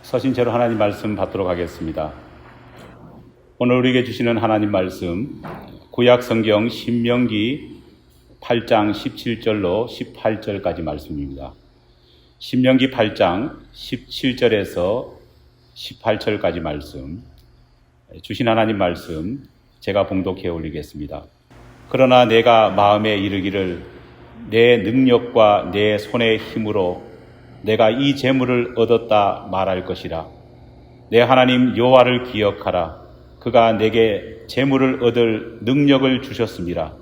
서신체로 하나님 말씀 받도록 하겠습니다. 오늘 우리에게 주시는 하나님 말씀, 구약 성경 신명기 8장 17절로 18절까지 말씀입니다. 신명기 8장 17절에서 18절까지 말씀, 주신 하나님 말씀 제가 봉독해 올리겠습니다. 그러나 내가 마음에 이르기를 내 능력과 내 손의 힘으로 내가 이 재물을 얻었다 말할 것이라. 내 하나님 여호와를 기억하라. 그가 내게 재물을 얻을 능력을 주셨습니다.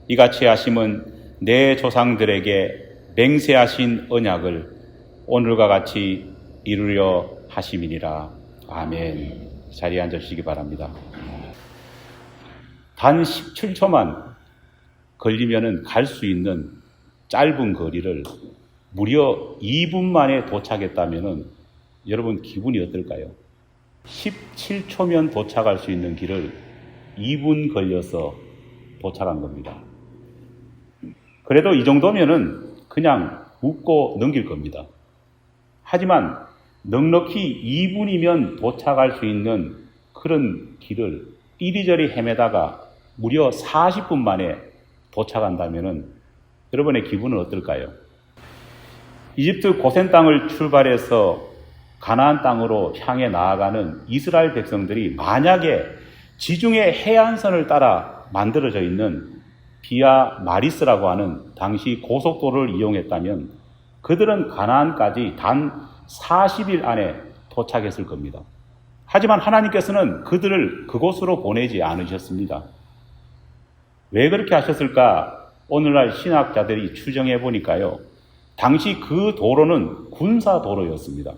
이같이 하심은 내 조상들에게 맹세하신 언약을 오늘과 같이 이루려 하심이니라. 아멘. 자리에 앉아주시기 바랍니다. 단 17초만 걸리면은 갈 수 있는 짧은 거리를 무려 2분 만에 도착했다면은 여러분 기분이 어떨까요? 17초면 도착할 수 있는 길을 2분 걸려서 도착한 겁니다. 그래도 이 정도면은 그냥 웃고 넘길 겁니다. 하지만 넉넉히 2분이면 도착할 수 있는 그런 길을 이리저리 헤매다가 무려 40분 만에 도착한다면은 여러분의 기분은 어떨까요? 이집트 고센 땅을 출발해서 가나안 땅으로 향해 나아가는 이스라엘 백성들이 만약에 지중해 해안선을 따라 만들어져 있는 비아 마리스라고 하는 당시 고속도로를 이용했다면 그들은 가나안까지 단 40일 안에 도착했을 겁니다. 하지만 하나님께서는 그들을 그곳으로 보내지 않으셨습니다. 왜 그렇게 하셨을까? 오늘날 신학자들이 추정해 보니까요. 당시 그 도로는 군사도로였습니다.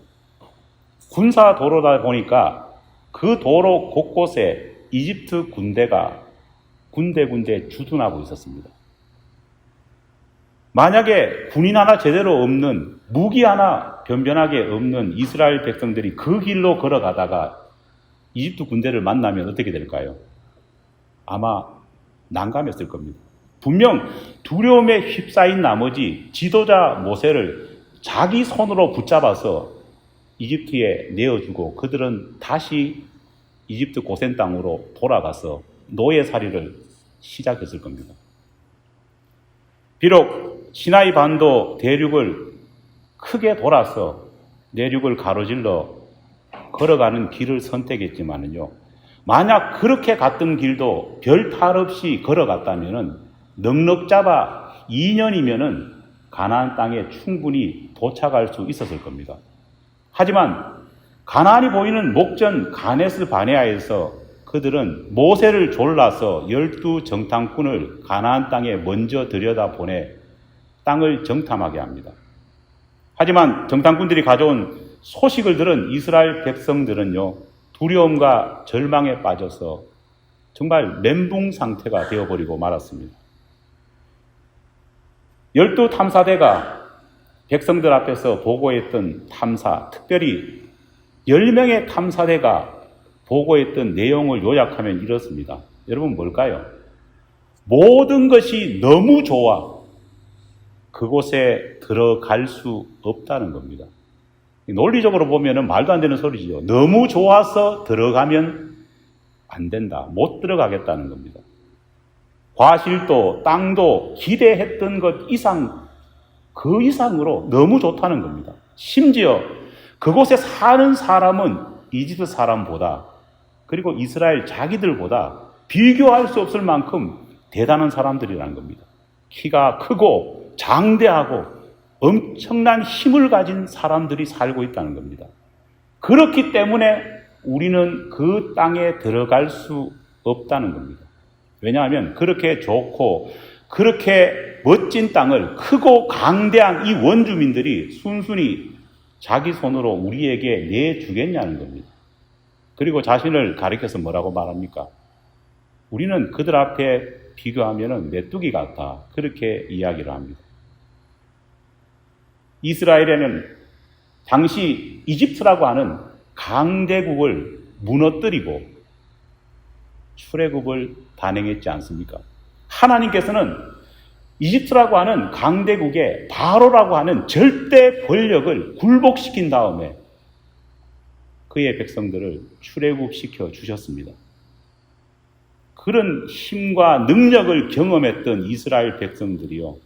군사도로다 보니까 그 도로 곳곳에 이집트 군대가 군데 주둔하고 있었습니다. 만약에 군인 하나 제대로 없는, 무기 하나 변변하게 없는 이스라엘 백성들이 그 길로 걸어가다가 이집트 군대를 만나면 어떻게 될까요? 아마 난감했을 겁니다. 분명 두려움에 휩싸인 나머지 지도자 모세를 자기 손으로 붙잡아서 이집트에 내어주고 그들은 다시 이집트 고센 땅으로 돌아가서 노예살이를 시작했을 겁니다. 비록 시나이 반도 대륙을 크게 돌아서 내륙을 가로질러 걸어가는 길을 선택했지만은요, 만약 그렇게 갔던 길도 별 탈 없이 걸어갔다면은 넉넉 잡아 2년이면은 가나안 땅에 충분히 도착할 수 있었을 겁니다. 하지만 가나안이 보이는 목전 가네스 바네아에서 그들은 모세를 졸라서 12 정탐꾼을 가나안 땅에 먼저 들여다보내 땅을 정탐하게 합니다. 하지만 정탐꾼들이 가져온 소식을 들은 이스라엘 백성들은요, 두려움과 절망에 빠져서 정말 멘붕 상태가 되어버리고 말았습니다. 12 탐사대가 백성들 앞에서 보고했던 탐사, 특별히 10명의 탐사대가 보고했던 내용을 요약하면 이렇습니다. 여러분 뭘까요? 모든 것이 너무 좋아 그곳에 들어갈 수 없다는 겁니다. 논리적으로 보면 말도 안 되는 소리죠. 너무 좋아서 들어가면 안 된다. 못 들어가겠다는 겁니다. 과실도 땅도 기대했던 것 이상, 그 이상으로 너무 좋다는 겁니다. 심지어 그곳에 사는 사람은 이집트 사람보다, 그리고 이스라엘 자기들보다 비교할 수 없을 만큼 대단한 사람들이라는 겁니다. 키가 크고 장대하고 엄청난 힘을 가진 사람들이 살고 있다는 겁니다. 그렇기 때문에 우리는 그 땅에 들어갈 수 없다는 겁니다. 왜냐하면 그렇게 좋고 그렇게 멋진 땅을 크고 강대한 이 원주민들이 순순히 자기 손으로 우리에게 내주겠냐는 겁니다. 그리고 자신을 가리켜서 뭐라고 말합니까? 우리는 그들 앞에 비교하면 메뚜기 같다. 그렇게 이야기를 합니다. 이스라엘에는 당시 이집트라고 하는 강대국을 무너뜨리고 출애굽을 단행했지 않습니까? 하나님께서는 이집트라고 하는 강대국의 바로라고 하는 절대 권력을 굴복시킨 다음에 그의 백성들을 출애굽시켜 주셨습니다. 그런 힘과 능력을 경험했던 이스라엘 백성들이요,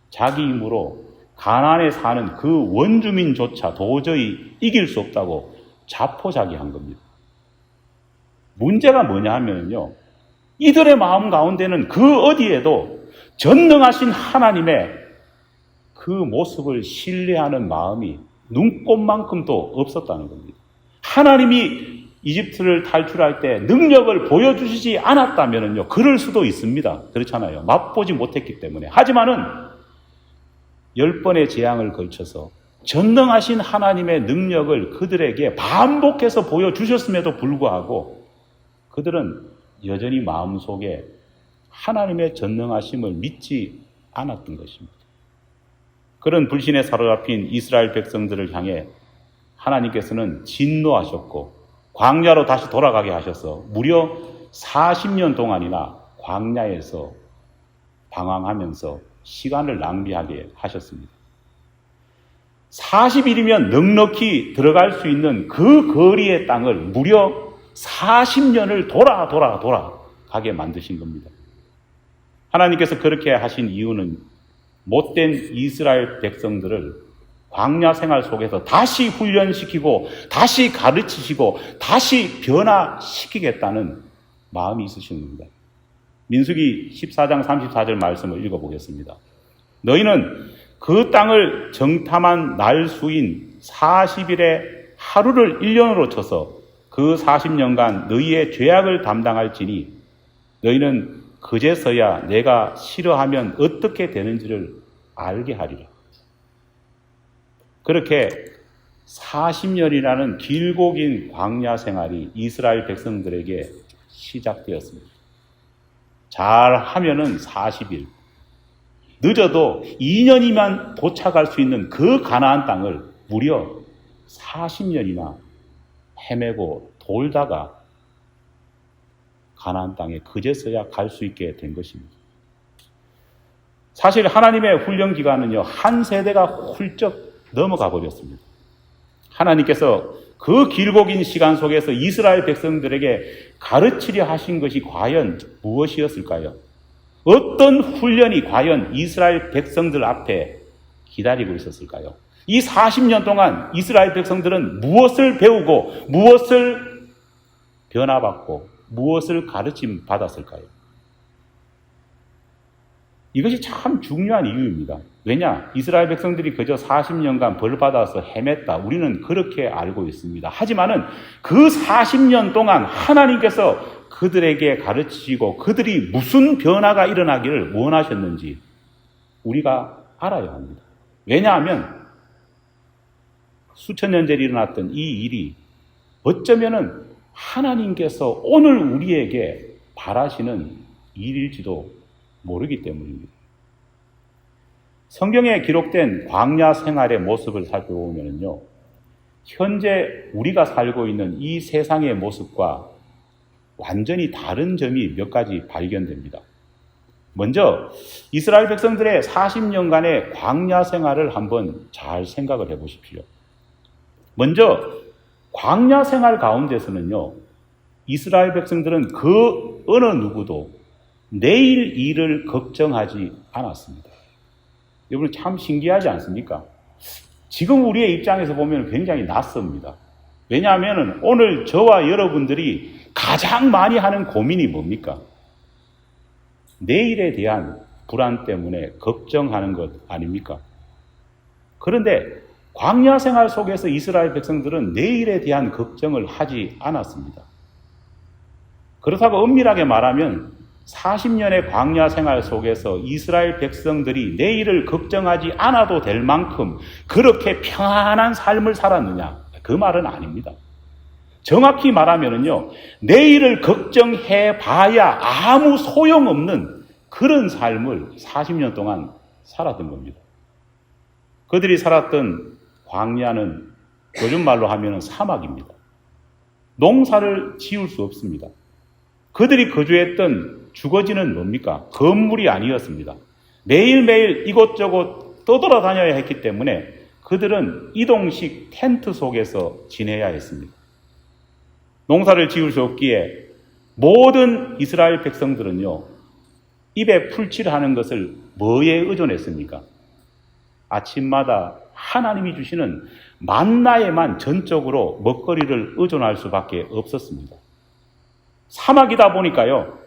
자기 힘으로 가나안에 사는 그 원주민조차 도저히 이길 수 없다고 자포자기한 겁니다. 문제가 뭐냐 하면요, 이들의 마음 가운데는 그 어디에도 전능하신 하나님의 그 모습을 신뢰하는 마음이 눈꼽만큼도 없었다는 겁니다. 하나님이 이집트를 탈출할 때 능력을 보여주시지 않았다면요, 그럴 수도 있습니다. 그렇잖아요. 맛보지 못했기 때문에. 하지만은 10번의 재앙을 걸쳐서 전능하신 하나님의 능력을 그들에게 반복해서 보여주셨음에도 불구하고 그들은 여전히 마음속에 하나님의 전능하심을 믿지 않았던 것입니다. 그런 불신에 사로잡힌 이스라엘 백성들을 향해 하나님께서는 진노하셨고 광야로 다시 돌아가게 하셔서 무려 40년 동안이나 광야에서 방황하면서 시간을 낭비하게 하셨습니다. 40일이면 넉넉히 들어갈 수 있는 그 거리의 땅을 무려 40년을 돌아가게 만드신 겁니다. 하나님께서 그렇게 하신 이유는 못된 이스라엘 백성들을 광야 생활 속에서 다시 훈련시키고 다시 가르치시고 다시 변화시키겠다는 마음이 있으신 겁니다. 민수기 14장 34절 말씀을 읽어보겠습니다. 너희는 그 땅을 정탐한 날 수인 40일의 하루를 1년으로 쳐서 그 40년간 너희의 죄악을 담당할지니 너희는 그제서야 내가 싫어하면 어떻게 되는지를 알게 하리라. 그렇게 40년이라는 길고 긴 광야 생활이 이스라엘 백성들에게 시작되었습니다. 잘하면은 40일, 늦어도 2년이면 도착할 수 있는 그 가나안 땅을 무려 40년이나 헤매고 돌다가 가나안 땅에 그제서야 갈 수 있게 된 것입니다. 사실 하나님의 훈련 기간은요, 한 세대가 훌쩍 넘어가 버렸습니다. 하나님께서 그 길고 긴 시간 속에서 이스라엘 백성들에게 가르치려 하신 것이 과연 무엇이었을까요? 어떤 훈련이 과연 이스라엘 백성들 앞에 기다리고 있었을까요? 이 40년 동안 이스라엘 백성들은 무엇을 배우고 무엇을 변화받고 무엇을 가르침 받았을까요? 이것이 참 중요한 이유입니다. 왜냐? 이스라엘 백성들이 그저 40년간 벌받아서 헤맸다. 우리는 그렇게 알고 있습니다. 하지만은 그 40년 동안 하나님께서 그들에게 가르치시고 그들이 무슨 변화가 일어나기를 원하셨는지 우리가 알아야 합니다. 왜냐하면 수천 년 전에 일어났던 이 일이 어쩌면은 하나님께서 오늘 우리에게 바라시는 일일지도 모르기 때문입니다. 성경에 기록된 광야 생활의 모습을 살펴보면요, 현재 우리가 살고 있는 이 세상의 모습과 완전히 다른 점이 몇 가지 발견됩니다. 먼저 이스라엘 백성들의 40년간의 광야 생활을 한번 잘 생각을 해보십시오. 먼저 광야 생활 가운데서는요, 이스라엘 백성들은 그 어느 누구도 내일 일을 걱정하지 않았습니다. 여러분 참 신기하지 않습니까? 지금 우리의 입장에서 보면 굉장히 낯섭니다. 왜냐하면 오늘 저와 여러분들이 가장 많이 하는 고민이 뭡니까? 내일에 대한 불안 때문에 걱정하는 것 아닙니까? 그런데 광야 생활 속에서 이스라엘 백성들은 내일에 대한 걱정을 하지 않았습니다. 그렇다고 엄밀하게 말하면 40년의 광야 생활 속에서 이스라엘 백성들이 내일을 걱정하지 않아도 될 만큼 그렇게 평안한 삶을 살았느냐? 그 말은 아닙니다. 정확히 말하면요, 내일을 걱정해 봐야 아무 소용없는 그런 삶을 40년 동안 살았던 겁니다. 그들이 살았던 광야는 요즘 말로 하면 사막입니다. 농사를 지을 수 없습니다. 그들이 거주했던 주거지는 뭡니까? 건물이 아니었습니다. 매일매일 이곳저곳 떠돌아다녀야 했기 때문에 그들은 이동식 텐트 속에서 지내야 했습니다. 농사를 지을 수 없기에 모든 이스라엘 백성들은요, 입에 풀칠하는 것을 뭐에 의존했습니까? 아침마다 하나님이 주시는 만나에만 전적으로 먹거리를 의존할 수밖에 없었습니다. 사막이다 보니까요,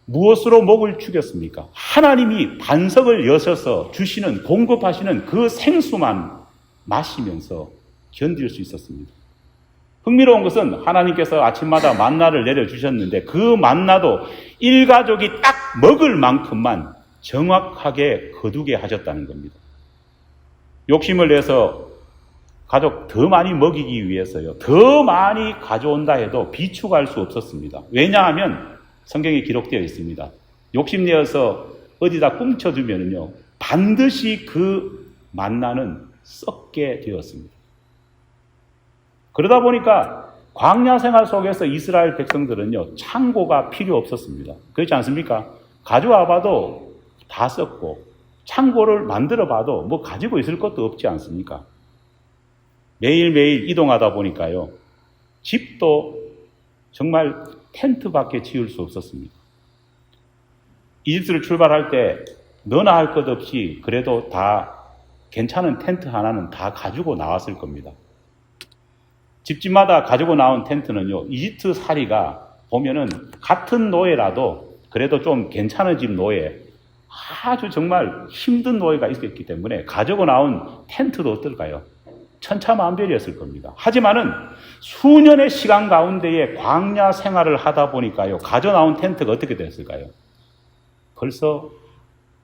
무엇으로 목을 축였습니까? 하나님이 반석을 여셔서 주시는, 공급하시는 그 생수만 마시면서 견딜 수 있었습니다. 흥미로운 것은 하나님께서 아침마다 만나를 내려주셨는데 그 만나도 일가족이 딱 먹을 만큼만 정확하게 거두게 하셨다는 겁니다. 욕심을 내서 가족 더 많이 먹이기 위해서요, 더 많이 가져온다 해도 비축할 수 없었습니다. 왜냐하면 성경에 기록되어 있습니다. 욕심내어서 어디다 꽁쳐두면요, 반드시 그 만나는 썩게 되었습니다. 그러다 보니까 광야 생활 속에서 이스라엘 백성들은요, 창고가 필요 없었습니다. 그렇지 않습니까? 가져와 봐도 다 썩고 창고를 만들어 봐도 뭐 가지고 있을 것도 없지 않습니까? 매일매일 이동하다 보니까요, 집도 정말 텐트밖에 지을 수 없었습니다. 이집트를 출발할 때 너나 할 것 없이 그래도 다 괜찮은 텐트 하나는 다 가지고 나왔을 겁니다. 집집마다 가지고 나온 텐트는요, 이집트 사리가 보면은 같은 노예라도 그래도 좀 괜찮은 집 노예, 아주 정말 힘든 노예가 있었기 때문에 가지고 나온 텐트도 어떨까요? 천차만별이었을 겁니다. 하지만은 수년의 시간 가운데에 광야 생활을 하다 보니까요, 가져 나온 텐트가 어떻게 됐을까요? 벌써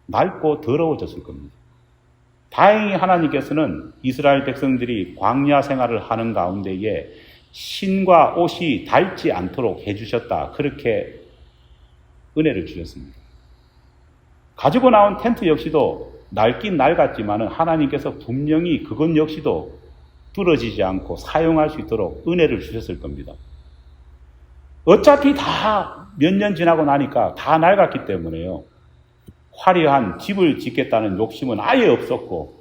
낡고 더러워졌을 겁니다. 다행히 하나님께서는 이스라엘 백성들이 광야 생활을 하는 가운데에 신과 옷이 닳지 않도록 해주셨다, 그렇게 은혜를 주셨습니다. 가지고 나온 텐트 역시도 낡긴 낡았지만 하나님께서 분명히 그것 역시도 부러지지 않고 사용할 수 있도록 은혜를 주셨을 겁니다. 어차피 다 몇 년 지나고 나니까 다 낡았기 때문에요, 화려한 집을 짓겠다는 욕심은 아예 없었고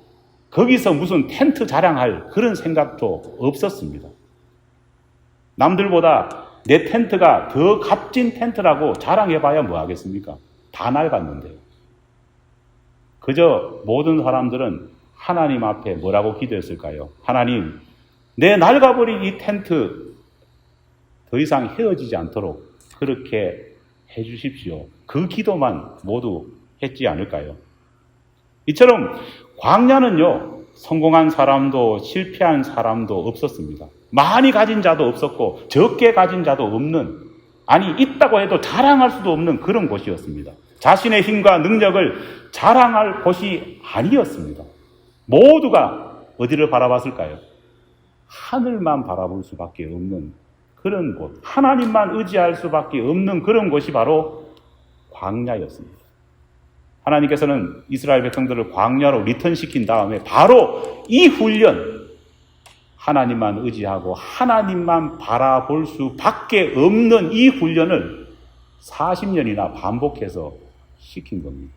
거기서 무슨 텐트 자랑할 그런 생각도 없었습니다. 남들보다 내 텐트가 더 값진 텐트라고 자랑해봐야 뭐 하겠습니까? 다 낡았는데요. 그저 모든 사람들은 하나님 앞에 뭐라고 기도했을까요? 하나님, 내 낡아버린 이 텐트 더 이상 헤어지지 않도록 그렇게 해주십시오. 그 기도만 모두 했지 않을까요? 이처럼 광야는요, 성공한 사람도 실패한 사람도 없었습니다. 많이 가진 자도 없었고 적게 가진 자도 없는, 아니 있다고 해도 자랑할 수도 없는 그런 곳이었습니다. 자신의 힘과 능력을 자랑할 곳이 아니었습니다. 모두가 어디를 바라봤을까요? 하늘만 바라볼 수밖에 없는 그런 곳, 하나님만 의지할 수밖에 없는 그런 곳이 바로 광야였습니다. 하나님께서는 이스라엘 백성들을 광야로 리턴시킨 다음에 바로 이 훈련, 하나님만 의지하고 하나님만 바라볼 수밖에 없는 이 훈련을 40년이나 반복해서 시킨 겁니다.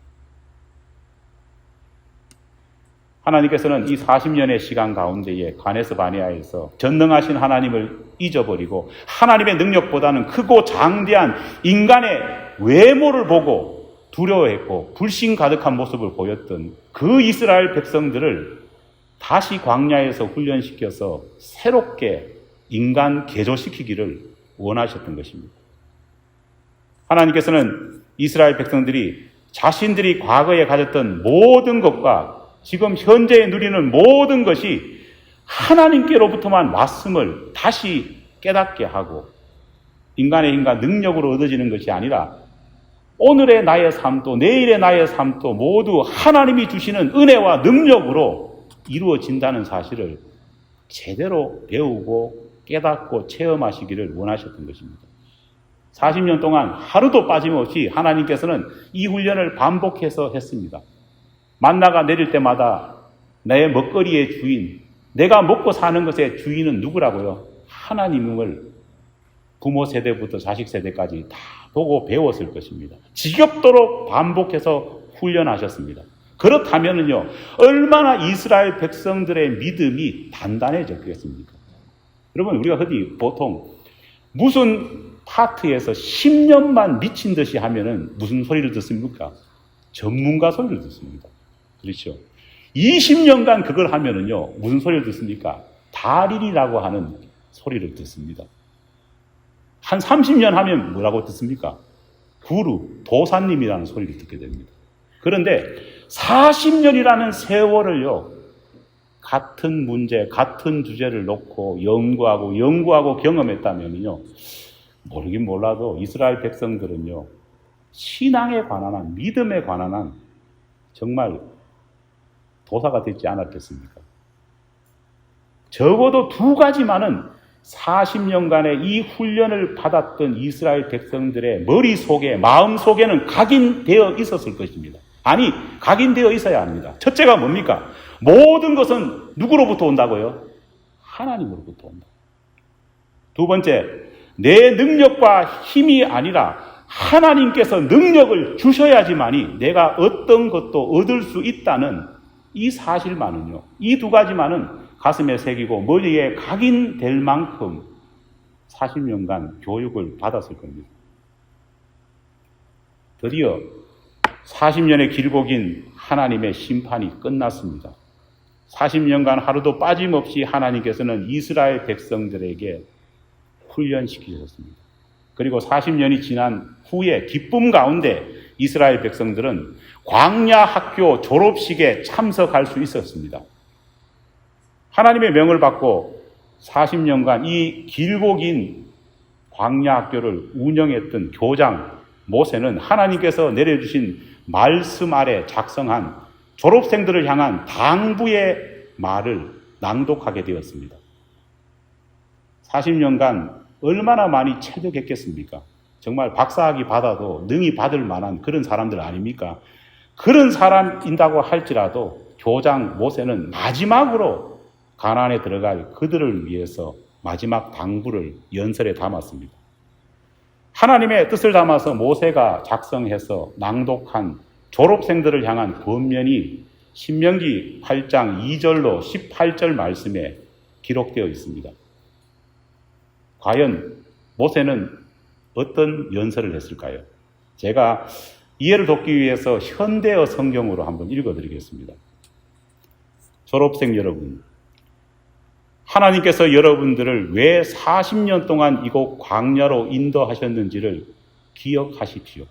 하나님께서는 이 40년의 시간 가운데에 가네스 바네아에서 전능하신 하나님을 잊어버리고 하나님의 능력보다는 크고 장대한 인간의 외모를 보고 두려워했고 불신 가득한 모습을 보였던 그 이스라엘 백성들을 다시 광야에서 훈련시켜서 새롭게 인간 개조시키기를 원하셨던 것입니다. 하나님께서는 이스라엘 백성들이 자신들이 과거에 가졌던 모든 것과 지금 현재에 누리는 모든 것이 하나님께로부터만 왔음을 다시 깨닫게 하고 인간의 힘과 능력으로 얻어지는 것이 아니라 오늘의 나의 삶도 내일의 나의 삶도 모두 하나님이 주시는 은혜와 능력으로 이루어진다는 사실을 제대로 배우고 깨닫고 체험하시기를 원하셨던 것입니다. 40년 동안 하루도 빠짐없이 하나님께서는 이 훈련을 반복해서 했습니다. 만나가 내릴 때마다 내 먹거리의 주인, 내가 먹고 사는 것의 주인은 누구라고요? 하나님을 부모 세대부터 자식 세대까지 다 보고 배웠을 것입니다. 지겹도록 반복해서 훈련하셨습니다. 그렇다면요, 얼마나 이스라엘 백성들의 믿음이 단단해졌겠습니까? 여러분, 우리가 흔히 보통 무슨 파트에서 10년만 미친 듯이 하면은 무슨 소리를 듣습니까? 전문가 소리를 듣습니다. 그렇죠? 20년간 그걸 하면은요, 무슨 소리를 듣습니까? 달인이라고 하는 소리를 듣습니다. 한 30년 하면 뭐라고 듣습니까? 구루, 도사님이라는 소리를 듣게 됩니다. 그런데 40년이라는 세월을요, 같은 문제, 같은 주제를 놓고 연구하고 경험했다면요, 모르긴 몰라도 이스라엘 백성들은요, 신앙에 관한 한, 믿음에 관한 한 정말 도사가 되지 않았겠습니까? 적어도 두 가지만은 40년간의 이 훈련을 받았던 이스라엘 백성들의 머릿속에, 마음속에는 각인되어 있었을 것입니다. 아니, 각인되어 있어야 합니다. 첫째가 뭡니까? 모든 것은 누구로부터 온다고요? 하나님으로부터 온다. 두 번째, 내 능력과 힘이 아니라 하나님께서 능력을 주셔야지만이 내가 어떤 것도 얻을 수 있다는 이 사실만은요, 이 두 가지만은 가슴에 새기고 머리에 각인될 만큼 40년간 교육을 받았을 겁니다. 드디어 40년의 길고 긴 하나님의 심판이 끝났습니다. 40년간 하루도 빠짐없이 하나님께서는 이스라엘 백성들에게 훈련시키셨습니다. 그리고 40년이 지난 후에 기쁨 가운데 이스라엘 백성들은 광야 학교 졸업식에 참석할 수 있었습니다. 하나님의 명을 받고 40년간 이 길고 긴 광야 학교를 운영했던 교장 모세는 하나님께서 내려주신 말씀 아래 작성한 졸업생들을 향한 당부의 말을 낭독하게 되었습니다. 40년간 얼마나 많이 체득했겠습니까? 정말 박사학위 받아도 능히 받을 만한 그런 사람들 아닙니까? 그런 사람인다고 할지라도 교장 모세는 마지막으로 가나안에 들어갈 그들을 위해서 마지막 당부를 연설에 담았습니다. 하나님의 뜻을 담아서 모세가 작성해서 낭독한 졸업생들을 향한 권면이 신명기 8장 2절로 18절 말씀에 기록되어 있습니다. 과연 모세는 어떤 연설을 했을까요? 제가 이해를 돕기 위해서 현대어 성경으로 한번 읽어드리겠습니다. 졸업생 여러분, 하나님께서 여러분들을 왜 40년 동안 이곳 광야로 인도하셨는지를 기억하십시오.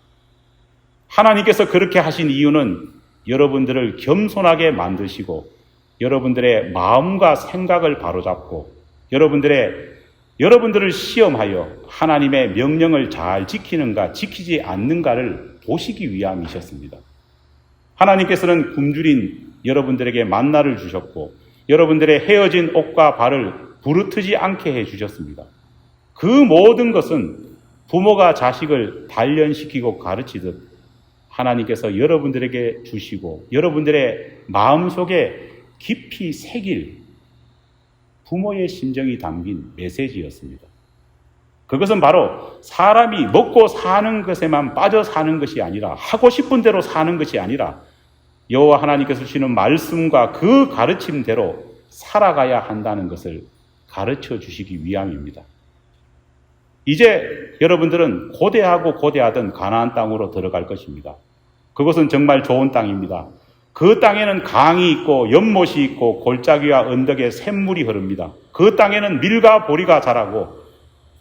하나님께서 그렇게 하신 이유는 여러분들을 겸손하게 만드시고 여러분들의 마음과 생각을 바로잡고 여러분들을 시험하여 하나님의 명령을 잘 지키는가 지키지 않는가를 보시기 위함이셨습니다. 하나님께서는 굶주린 여러분들에게 만나를 주셨고 여러분들의 헤어진 옷과 발을 부르트지 않게 해주셨습니다. 그 모든 것은 부모가 자식을 단련시키고 가르치듯 하나님께서 여러분들에게 주시고 여러분들의 마음속에 깊이 새길 부모의 심정이 담긴 메시지였습니다. 그것은 바로 사람이 먹고 사는 것에만 빠져 사는 것이 아니라 하고 싶은 대로 사는 것이 아니라 여호와 하나님께서 주시는 말씀과 그 가르침대로 살아가야 한다는 것을 가르쳐 주시기 위함입니다. 이제 여러분들은 고대하고 고대하던 가나안 땅으로 들어갈 것입니다. 그것은 정말 좋은 땅입니다. 그 땅에는 강이 있고 연못이 있고 골짜기와 언덕에 샘물이 흐릅니다. 그 땅에는 밀과 보리가 자라고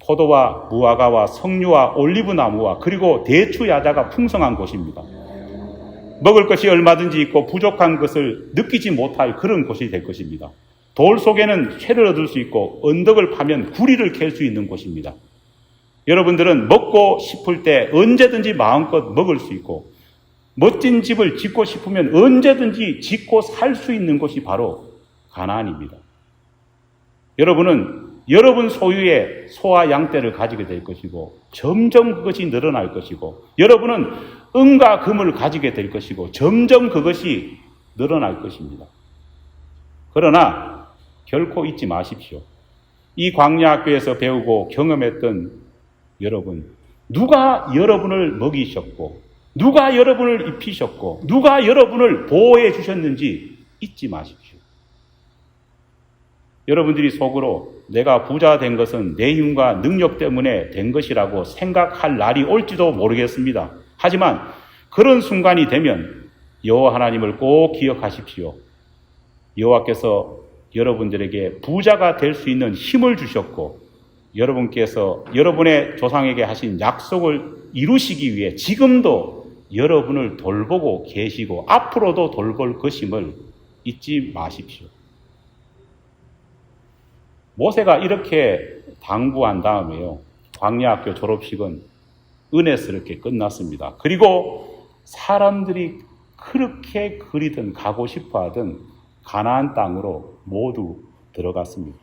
포도와 무화과와 석류와 올리브나무와 그리고 대추 야자가 풍성한 곳입니다. 먹을 것이 얼마든지 있고 부족한 것을 느끼지 못할 그런 곳이 될 것입니다. 돌 속에는 쇠를 얻을 수 있고 언덕을 파면 구리를 캘 수 있는 곳입니다. 여러분들은 먹고 싶을 때 언제든지 마음껏 먹을 수 있고 멋진 집을 짓고 싶으면 언제든지 짓고 살 수 있는 곳이 바로 가나안입니다. 여러분은 여러분 소유의 소와 양떼를 가지게 될 것이고 점점 그것이 늘어날 것이고 여러분은 은과 금을 가지게 될 것이고 점점 그것이 늘어날 것입니다. 그러나 결코 잊지 마십시오. 이 광야 학교에서 배우고 경험했던 여러분, 누가 여러분을 먹이셨고 누가 여러분을 입히셨고 누가 여러분을 보호해 주셨는지 잊지 마십시오. 여러분들이 속으로 내가 부자 된 것은 내 힘과 능력 때문에 된 것이라고 생각할 날이 올지도 모르겠습니다. 하지만 그런 순간이 되면 여호와 하나님을 꼭 기억하십시오. 여호와께서 여러분들에게 부자가 될 수 있는 힘을 주셨고 여러분께서 여러분의 조상에게 하신 약속을 이루시기 위해 지금도 여러분을 돌보고 계시고 앞으로도 돌볼 것임을 잊지 마십시오. 모세가 이렇게 당부한 다음에요. 광야학교 졸업식은 은혜스럽게 끝났습니다. 그리고 사람들이 그렇게 그리든 가고 싶어 하던 가나안 땅으로 모두 들어갔습니다.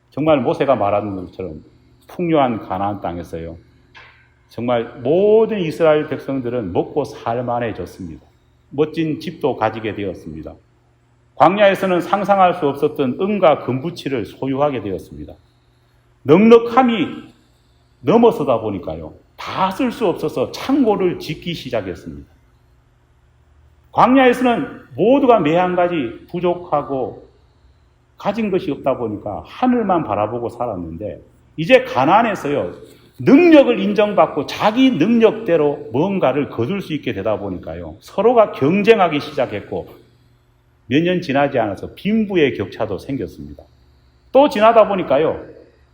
정말 모세가 말하는 것처럼 풍요한 가나안 땅에서요. 정말 모든 이스라엘 백성들은 먹고 살만해졌습니다. 멋진 집도 가지게 되었습니다. 광야에서는 상상할 수 없었던 은과 금부치를 소유하게 되었습니다. 넉넉함이 넘어서다 보니까요. 다 쓸 수 없어서 창고를 짓기 시작했습니다. 광야에서는 모두가 매 한 가지 부족하고 가진 것이 없다 보니까 하늘만 바라보고 살았는데 이제 가나안에서요. 능력을 인정받고 자기 능력대로 뭔가를 거둘 수 있게 되다 보니까요. 서로가 경쟁하기 시작했고 몇 년 지나지 않아서 빈부의 격차도 생겼습니다. 또 지나다 보니까요.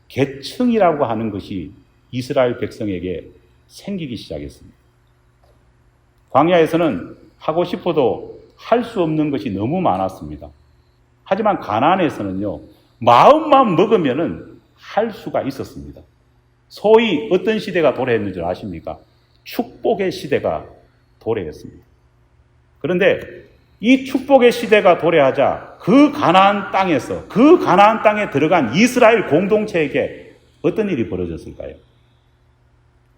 계층이라고 하는 것이 이스라엘 백성에게 생기기 시작했습니다. 광야에서는 하고 싶어도 할 수 없는 것이 너무 많았습니다. 하지만 가나안에서는요. 마음만 먹으면은 할 수가 있었습니다. 소위 어떤 시대가 도래했는 줄 아십니까? 축복의 시대가 도래했습니다. 그런데 이 축복의 시대가 도래하자 그 가나안 땅에서 그 가나안 땅에 들어간 이스라엘 공동체에게 어떤 일이 벌어졌을까요?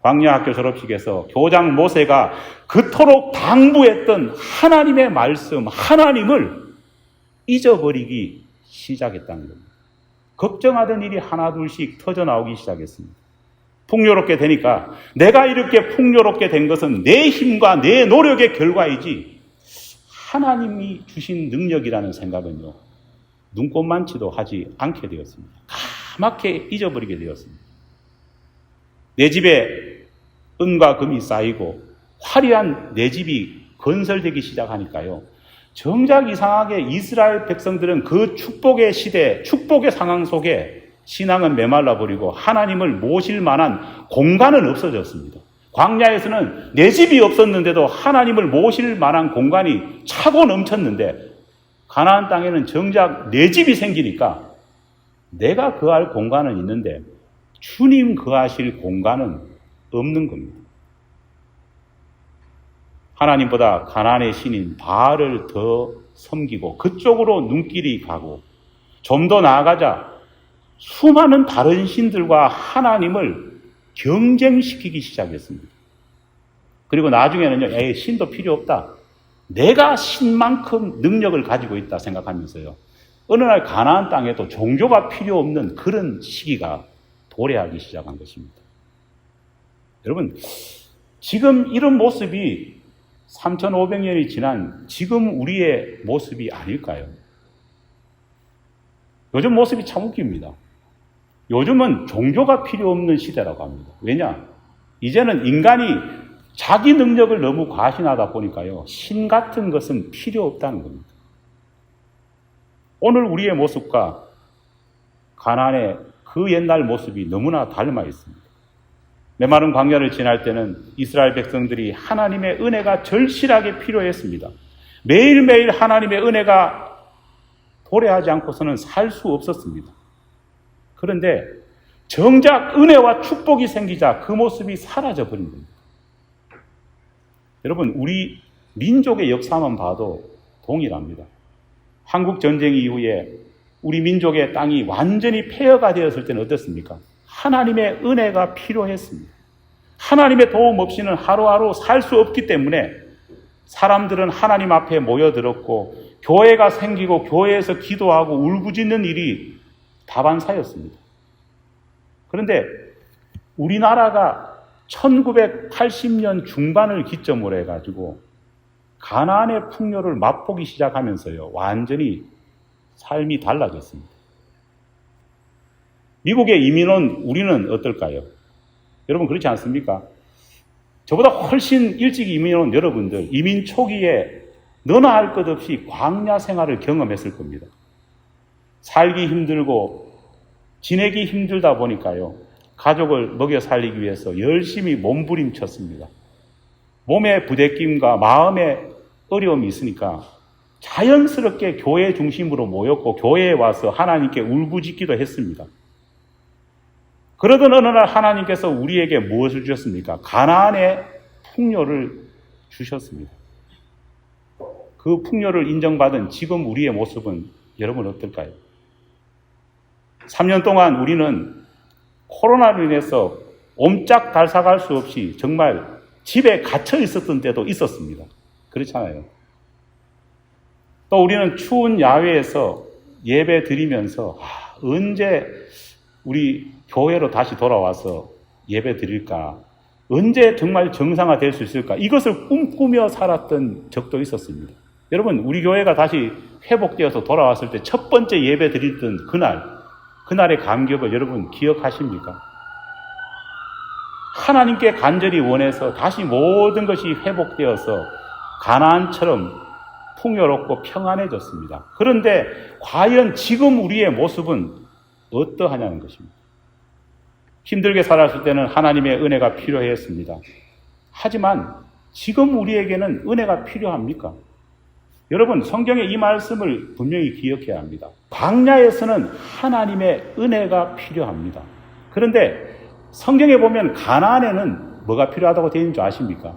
광야학교 졸업식에서 교장 모세가 그토록 당부했던 하나님의 말씀, 하나님을 잊어버리기 시작했다는 겁니다. 걱정하던 일이 하나둘씩 터져나오기 시작했습니다. 풍요롭게 되니까 내가 이렇게 풍요롭게 된 것은 내 힘과 내 노력의 결과이지 하나님이 주신 능력이라는 생각은요. 눈꼽만치도 하지 않게 되었습니다. 까맣게 잊어버리게 되었습니다. 내 집에 은과 금이 쌓이고 화려한 내 집이 건설되기 시작하니까요. 정작 이상하게 이스라엘 백성들은 그 축복의 시대, 축복의 상황 속에 신앙은 메말라 버리고 하나님을 모실 만한 공간은 없어졌습니다. 광야에서는 내 집이 없었는데도 하나님을 모실 만한 공간이 차고 넘쳤는데 가나안 땅에는 정작 내 집이 생기니까 내가 거할 공간은 있는데 주님 거하실 공간은 없는 겁니다. 하나님보다 가나안의 신인 바알을 더 섬기고 그쪽으로 눈길이 가고 좀 더 나아가자 수많은 다른 신들과 하나님을 경쟁시키기 시작했습니다. 그리고 나중에는요, 신도 필요 없다. 내가 신만큼 능력을 가지고 있다 생각하면서요. 어느 날 가나안 땅에도 종교가 필요 없는 그런 시기가 도래하기 시작한 것입니다. 여러분, 지금 이런 모습이 3,500년이 지난 지금 우리의 모습이 아닐까요? 요즘 모습이 참 웃깁니다. 요즘은 종교가 필요 없는 시대라고 합니다. 왜냐? 이제는 인간이 자기 능력을 너무 과신하다 보니까요. 신 같은 것은 필요 없다는 겁니다. 오늘 우리의 모습과 가나안의 그 옛날 모습이 너무나 닮아 있습니다. 메마른 광야를 지날 때는 이스라엘 백성들이 하나님의 은혜가 절실하게 필요했습니다. 매일매일 하나님의 은혜가 도래하지 않고서는 살 수 없었습니다. 그런데 정작 은혜와 축복이 생기자 그 모습이 사라져 버린 겁니다. 여러분, 우리 민족의 역사만 봐도 동일합니다. 한국 전쟁 이후에 우리 민족의 땅이 완전히 폐허가 되었을 때는 어땠습니까? 하나님의 은혜가 필요했습니다. 하나님의 도움 없이는 하루하루 살 수 없기 때문에 사람들은 하나님 앞에 모여들었고 교회가 생기고 교회에서 기도하고 울부짖는 일이 다반사였습니다. 그런데 우리나라가 1980년 중반을 기점으로 해가지고 가나안의 풍요를 맛보기 시작하면서요. 완전히 삶이 달라졌습니다. 미국에 이민 온 우리는 어떨까요? 여러분 그렇지 않습니까? 저보다 훨씬 일찍 이민 온 여러분들, 이민 초기에 너나 할 것 없이 광야 생활을 경험했을 겁니다. 살기 힘들고 지내기 힘들다 보니까요, 가족을 먹여 살리기 위해서 열심히 몸부림쳤습니다. 몸의 부대낌과 마음의 어려움이 있으니까 자연스럽게 교회 중심으로 모였고 교회에 와서 하나님께 울부짖기도 했습니다. 그러던 어느 날 하나님께서 우리에게 무엇을 주셨습니까? 가나안의 풍요를 주셨습니다. 그 풍요를 인정받은 지금 우리의 모습은 여러분 어떨까요? 3년 동안 우리는 코로나로 인해서 옴짝달싹할 수 없이 정말 집에 갇혀 있었던 때도 있었습니다. 그렇잖아요. 또 우리는 추운 야외에서 예배 드리면서 언제 우리 교회로 다시 돌아와서 예배 드릴까? 언제 정말 정상화 될 수 있을까? 이것을 꿈꾸며 살았던 적도 있었습니다. 여러분, 우리 교회가 다시 회복되어서 돌아왔을 때 첫 번째 예배 드리던 그날의 감격을 여러분 기억하십니까? 하나님께 간절히 원해서 다시 모든 것이 회복되어서 가나안처럼 풍요롭고 평안해졌습니다. 그런데 과연 지금 우리의 모습은 어떠하냐는 것입니다. 힘들게 살았을 때는 하나님의 은혜가 필요했습니다. 하지만 지금 우리에게는 은혜가 필요합니까? 여러분, 성경의 이 말씀을 분명히 기억해야 합니다. 광야에서는 하나님의 은혜가 필요합니다. 그런데 성경에 보면 가나안에는 뭐가 필요하다고 되어 있는 줄 아십니까?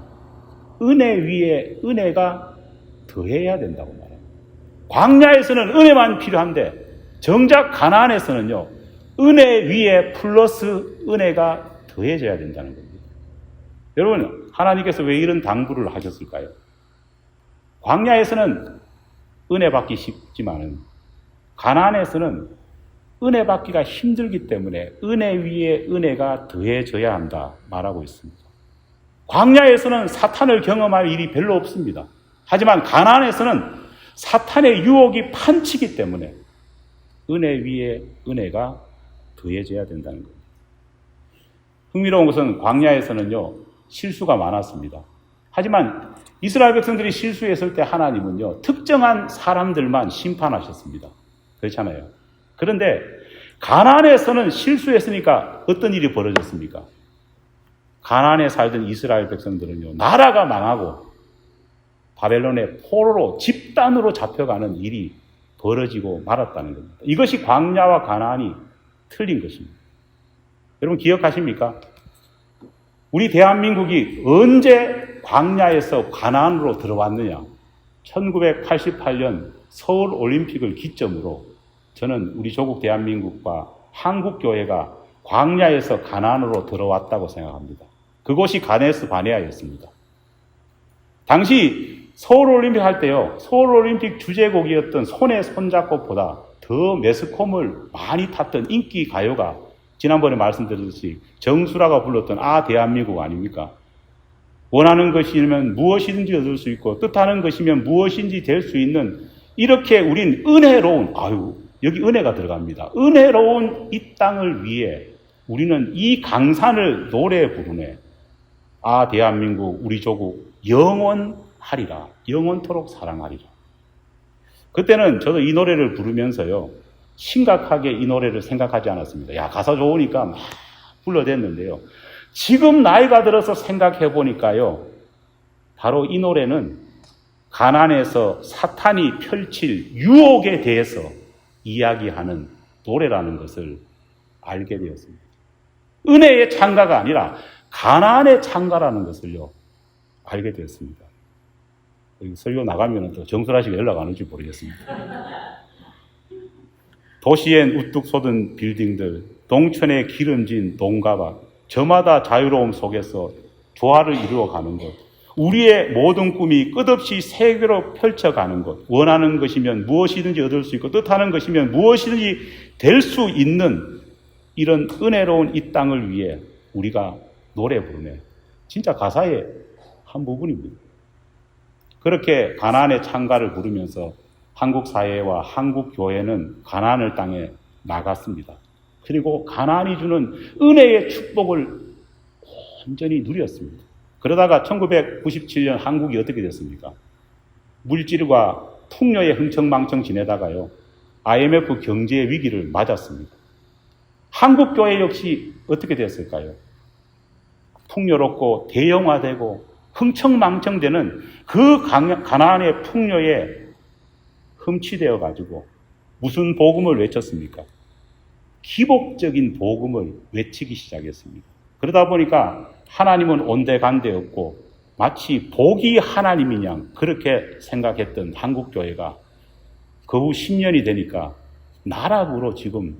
은혜 위에 은혜가 더해야 된다고 말해요. 광야에서는 은혜만 필요한데 정작 가나안에서는요, 은혜 위에 플러스 은혜가 더해져야 된다는 겁니다. 여러분, 하나님께서 왜 이런 당부를 하셨을까요? 광야에서는 은혜 받기 쉽지만은 가나안에서는 은혜 받기가 힘들기 때문에 은혜 위에 은혜가 더해져야 한다 말하고 있습니다. 광야에서는 사탄을 경험할 일이 별로 없습니다. 하지만 가나안에서는 사탄의 유혹이 판치기 때문에 은혜 위에 은혜가 더해져야 된다는 겁니다. 흥미로운 것은 광야에서는요, 실수가 많았습니다. 하지만 이스라엘 백성들이 실수했을 때 하나님은요, 특정한 사람들만 심판하셨습니다. 그렇잖아요. 그런데 가나안에서는 실수했으니까 어떤 일이 벌어졌습니까? 가나안에 살던 이스라엘 백성들은요, 나라가 망하고 바벨론의 포로로 집단으로 잡혀가는 일이 벌어지고 말았다는 겁니다. 이것이 광야와 가나안이 틀린 것입니다. 여러분 기억하십니까? 우리 대한민국이 언제 광야에서 가나안으로 들어왔느냐? 1988년 서울올림픽을 기점으로 저는 우리 조국 대한민국과 한국교회가 광야에서 가나안으로 들어왔다고 생각합니다. 그곳이 가데스 바네아였습니다. 당시 서울올림픽 할 때요, 서울올림픽 주제곡이었던 손에 손잡고보다 더 매스컴을 많이 탔던 인기 가요가 지난번에 말씀드렸듯이 정수라가 불렀던 아 대한민국 아닙니까? 원하는 것이면 무엇이든지 얻을 수 있고 뜻하는 것이면 무엇인지 될 수 있는, 이렇게 우린 은혜로운, 여기 은혜가 들어갑니다. 은혜로운 이 땅을 위해 우리는 이 강산을 노래 부르네. 아 대한민국 우리 조국 영원하리라, 영원토록 사랑하리라. 그때는 저도 이 노래를 부르면서요, 심각하게 이 노래를 생각하지 않았습니다. 야, 가사 좋으니까 막 불러댔는데요, 지금 나이가 들어서 생각해 보니까요, 바로 이 노래는 가나안에서 사탄이 펼칠 유혹에 대해서 이야기하는 노래라는 것을 알게 되었습니다. 은혜의 창가가 아니라 가나안의 창가라는 것을요, 알게 되었습니다. 설교 나가면 또 정수라 씨가 연락 안 올지 모르겠습니다. 도시엔 우뚝 솟은 빌딩들, 농촌에 기름진 농가밭, 저마다 자유로움 속에서 조화를 이루어가는 것, 우리의 모든 꿈이 끝없이 세계로 펼쳐가는 것, 원하는 것이면 무엇이든지 얻을 수 있고 뜻하는 것이면 무엇이든지 될 수 있는 이런 은혜로운 이 땅을 위해 우리가 노래 부르네. 진짜 가사의 한 부분입니다. 그렇게 가나안의 창가를 부르면서 한국 사회와 한국 교회는 가나안을 땅에 나갔습니다. 그리고 가나안이 주는 은혜의 축복을 온전히 누렸습니다. 그러다가 1997년 한국이 어떻게 됐습니까? 물질과 풍요에 흥청망청 지내다가요, IMF 경제 위기를 맞았습니다. 한국 교회 역시 어떻게 됐을까요? 풍요롭고 대형화되고 흥청망청되는 그 가나안의 풍요에 흠치되어 가지고 무슨 복음을 외쳤습니까? 기복적인 복음을 외치기 시작했습니다. 그러다 보니까 하나님은 온데간데 없고 마치 복이 하나님인 양 그렇게 생각했던 한국교회가 그 후 10년이 되니까 나락으로 지금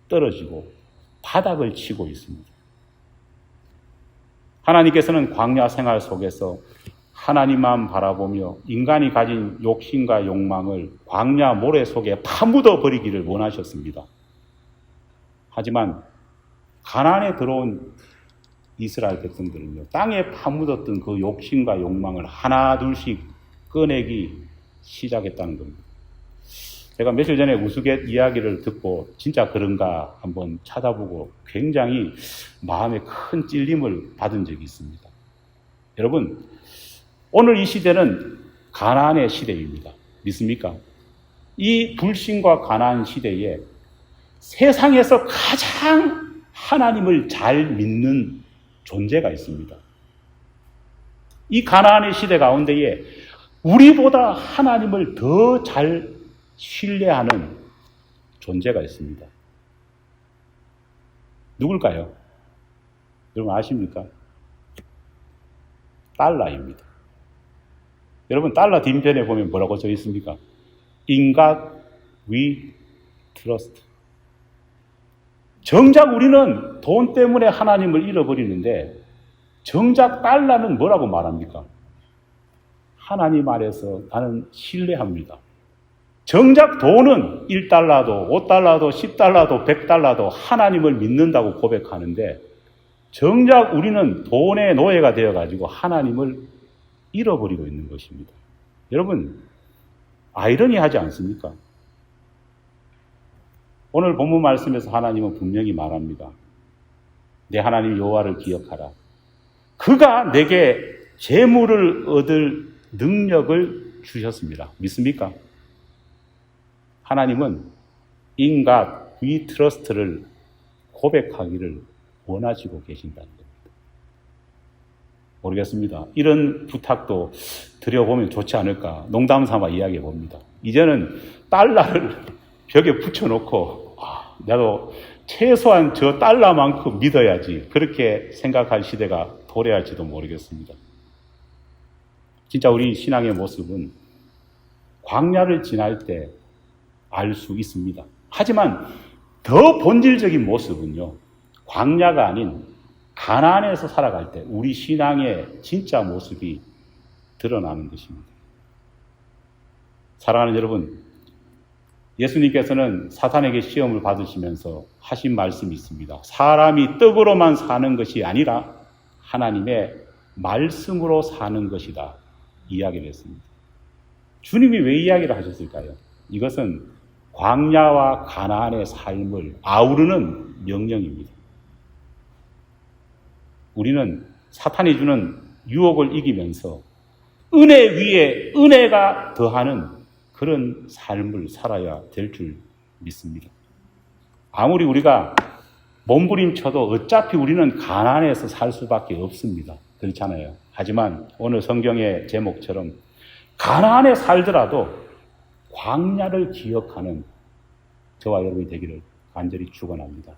떨어지고 바닥을 치고 있습니다. 하나님께서는 광야 생활 속에서 하나님만 바라보며 인간이 가진 욕심과 욕망을 광야 모래 속에 파묻어 버리기를 원하셨습니다. 하지만 가나안에 들어온 이스라엘 백성들은요, 땅에 파묻었던 그 욕심과 욕망을 하나 둘씩 꺼내기 시작했다는 겁니다. 제가 며칠 전에 우스갯 이야기를 듣고 진짜 그런가 한번 찾아보고 굉장히 마음에 큰 찔림을 받은 적이 있습니다. 여러분, 오늘 이 시대는 가나안의 시대입니다. 믿습니까? 이 불신과 가나안 시대에 세상에서 가장 하나님을 잘 믿는 존재가 있습니다. 이 가나안의 시대 가운데에 우리보다 하나님을 더 잘 신뢰하는 존재가 있습니다. 누굴까요? 여러분 아십니까? 달러입니다. 여러분 달러 뒷면에 보면 뭐라고 써 있습니까? In God we trust. 정작 우리는 돈 때문에 하나님을 잃어버리는데 정작 달러는 뭐라고 말합니까? 하나님 안에서 나는 신뢰합니다. 정작 돈은 1달러도 5달러도 10달러도 100달러도 하나님을 믿는다고 고백하는데 정작 우리는 돈의 노예가 되어가지고 하나님을 잃어버리고 있는 것입니다. 여러분 아이러니하지 않습니까? 오늘 본문 말씀에서 하나님은 분명히 말합니다. 내 하나님 여호와를 기억하라. 그가 내게 재물을 얻을 능력을 주셨습니다. 믿습니까? 하나님은 In God we trust를 고백하기를 원하시고 계신다는 겁니다. 모르겠습니다. 이런 부탁도 드려보면 좋지 않을까 농담 삼아 이야기해 봅니다. 이제는 달러를 벽에 붙여놓고 나도 최소한 저 달러만큼 믿어야지 그렇게 생각할 시대가 도래할지도 모르겠습니다. 진짜 우리 신앙의 모습은 광야를 지날 때 알 수 있습니다. 하지만 더 본질적인 모습은요, 광야가 아닌 가나안에서 살아갈 때 우리 신앙의 진짜 모습이 드러나는 것입니다. 사랑하는 여러분, 예수님께서는 사탄에게 시험을 받으시면서 하신 말씀이 있습니다. 사람이 떡으로만 사는 것이 아니라 하나님의 말씀으로 사는 것이다 이야기를 했습니다. 주님이 왜 이야기를 하셨을까요? 이것은 광야와 가나안의 삶을 아우르는 명령입니다. 우리는 사탄이 주는 유혹을 이기면서 은혜 위에 은혜가 더하는 그런 삶을 살아야 될 줄 믿습니다. 아무리 우리가 몸부림쳐도 어차피 우리는 가나안에서 살 수밖에 없습니다. 그렇잖아요. 하지만 오늘 성경의 제목처럼 가나안에 살더라도 광야를 기억하는 저와 여러분이 되기를 간절히 축원합니다.